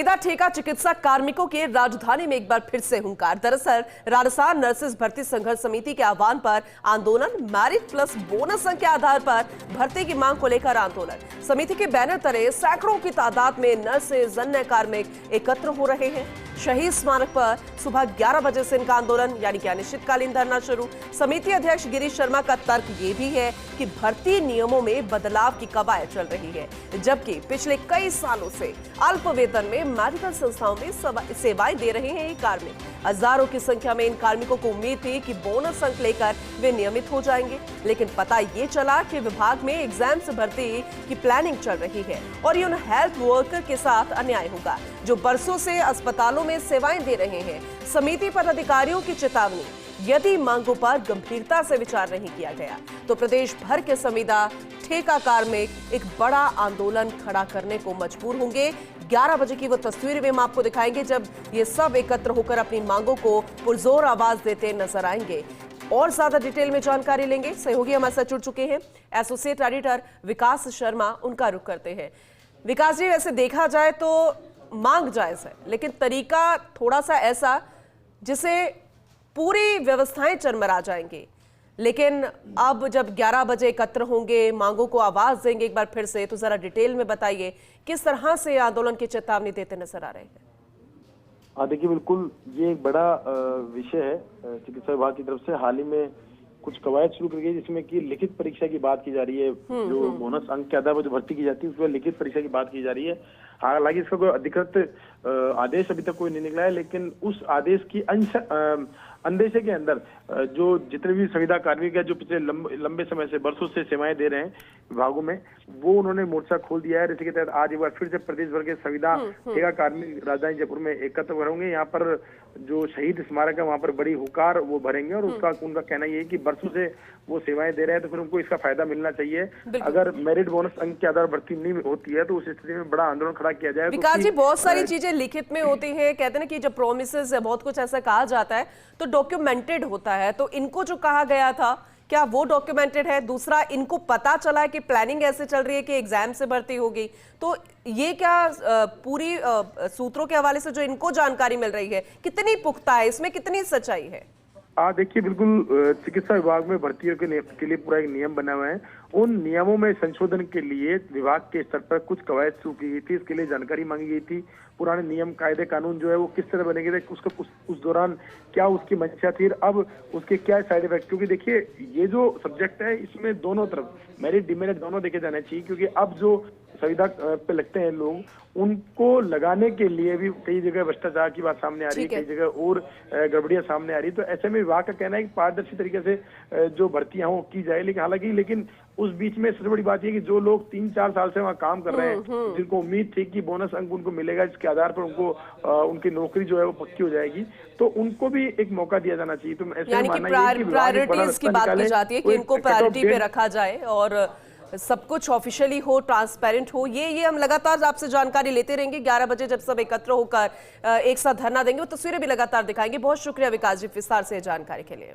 ठेका चिकित्सा कार्मिकों के राजधानी में एक बार फिर से हुंकार। दरअसल राजस्थान नर्सेज भर्ती संघर्ष समिति के आह्वान पर आंदोलन, मैरिट प्लस बोनस अंक के आधार पर भर्ती की मांग को लेकर आंदोलन। समिति के बैनर तले सैकड़ों की तादाद में नर्सेज, अन्य कार्मिक एकत्र हो रहे हैं। शहीद स्मारक पर सुबह 11 बजे से इनका आंदोलन यानी कि अनिश्चितकालीन धरना शुरू। समिति अध्यक्ष गिरीश शर्मा का तर्क ये भी है कि भर्ती नियमों में बदलाव की कवायद चल रही है, जबकि पिछले कई सालों से अल्प वेतन में मेडिकल संस्थाओं में सेवाएं दे रहे हैं ये कार्मिक। हजारों की संख्या में इन कार्मिकों को उम्मीद थी कि बोनस अंक लेकर वे नियमित हो जाएंगे, लेकिन पता ये चला कि विभाग में एग्जाम से भर्ती की प्लानिंग चल रही है और ये उन हेल्थ वर्कर के साथ अन्याय होगा जो बरसों से अस्पतालों में सेवाएं दे रहे हैं। समिति पदाधिकारियों की चेतावनी, यदि मांगों पर गंभीरता से विचार नहीं किया गया तो प्रदेश भर के संविदा ठेका कार्मिक एक बड़ा आंदोलन खड़ा करने को मजबूर होंगे। 11 बजे की वो तस्वीरें भी हम आपको दिखाएंगे जब ये सब एकत्र होकर अपनी मांगों को पुरजोर आवाज देते नजर आएंगे। और ज्यादा डिटेल में जानकारी लेंगे, सहयोगी हमारे साथ जुड़ चुके हैं एसोसिएट एडिटर विकास शर्मा, उनका रुख करते हैं। विकास जी, वैसे देखा जाए तो मांग जायज है, लेकिन तरीका थोड़ा सा ऐसा जिसे पूरी व्यवस्थाएं चरमरा जाएंगी। लेकिन अब जब 11 बजे एकत्र होंगे, मांगों को आवाज देंगे एक बार फिर से, तो जरा डिटेल में बताइए किस तरह से आंदोलन की चेतावनी देते नजर आ रहे हैं। देखिए, बिल्कुल ये एक बड़ा विषय है। चिकित्सा विभाग की तरफ से हाल ही में कुछ कवायद शुरू की गई जिसमें कि लिखित परीक्षा की बात की जा रही है। जो बोनस अंक के आधार पर जो भर्ती की जाती है उसमें लिखित परीक्षा की बात की जा रही है। हालांकि इसका कोई अधिकृत आदेश अभी तक कोई नहीं निकला है, लेकिन उस आदेश की अंदेशे के अंदर जो जितने भी संविदा कार्मिक है जो पिछले लंबे समय से बरसों से सेवाएं दे रहे हैं विभागों में, वो उन्होंने मोर्चा खोल दिया है। इसी के तहत आज एक बार फिर से प्रदेश भर के संविदा ठेका कार्मिक राजधानी जयपुर में एकत्र होंगे। यहाँ पर जो शहीद स्मारक है वहाँ पर बड़ी हुकार वो भरेंगे और उनका कहना ये है कि बरसों से वो सेवाएं दे रहे हैं तो फिर उनको इसका फायदा मिलना चाहिए। अगर मेरिट बोनस अंक के आधार भर्ती नहीं होती है तो उस स्थिति में बड़ा आंदोलन खड़ा किया जाए। विकास जी, बहुत सारी चीजें लिखित में होती हैं, कहते हैं ना कि जब प्रोमिसेस है, बहुत कुछ ऐसा कहा जाता है तो डॉक्यूमेंटेड होता है। तो इनको जो कहा गया था क्या वो डॉक्यूमेंटेड है? दूसरा, इनको पता चला है कि प्लानिंग ऐसे चल रही है कि एग्जाम से भर्ती होगी, तो ये क्या पूरी सूत्रों के हवाले से जो इनको जानकारी मिल रही है कितनी पुख्ता है, इसमें कितनी सच्चाई है? देखिए, बिल्कुल चिकित्सा विभाग में भर्तियों के लिए पूरा एक नियम बना हुआ है। उन नियमों में संशोधन के लिए विभाग के स्तर पर कुछ कवायद शुरू की गई थी, इसके लिए जानकारी मांगी गई थी। पुराने नियम, कायदे, कानून जो है वो किस तरह बनेंगे थे, उसका उस दौरान क्या उसकी मंशा थी, अब उसके क्या साइड इफेक्ट। क्योंकि देखिए, ये जो सब्जेक्ट है इसमें दोनों तरफ मेरिट डिमेरिट दोनों देखे जाने चाहिए, क्योंकि अब जो संविदा पे लगते हैं लोग, उनको लगाने के लिए भी कई जगह भ्रष्टाचार की बात सामने आ रही है, कई जगह और गड़बड़ियां सामने आ रही है। तो ऐसे में विभाग का कहना है कि पारदर्शी तरीके से जो भर्तियां हो की जाए। लेकिन उस बीच में सबसे बड़ी बात यह कि जो लोग 3-4 साल से वहाँ काम कर रहे हैं, जिनको उम्मीद थी कि बोनस अंक उनको मिलेगा, जिसके आधार पर उनको उनकी नौकरी जो है वो पक्की हो जाएगी, तो उनको भी एक मौका दिया जाना चाहिए। तो ऐसे यानी कि प्रायोरिटीज की बात की जाती है कि इनको प्रायोरिटी पे रखा जाए और सब कुछ ऑफिशियली हो, ट्रांसपेरेंट हो। ये हम लगातार आपसे जानकारी लेते रहेंगे। 11 बजे जब सब एकत्र होकर एक साथ धरना देंगे, वो तस्वीरें भी लगातार दिखाएंगे। बहुत शुक्रिया विकास जी विस्तार से जानकारी के लिए।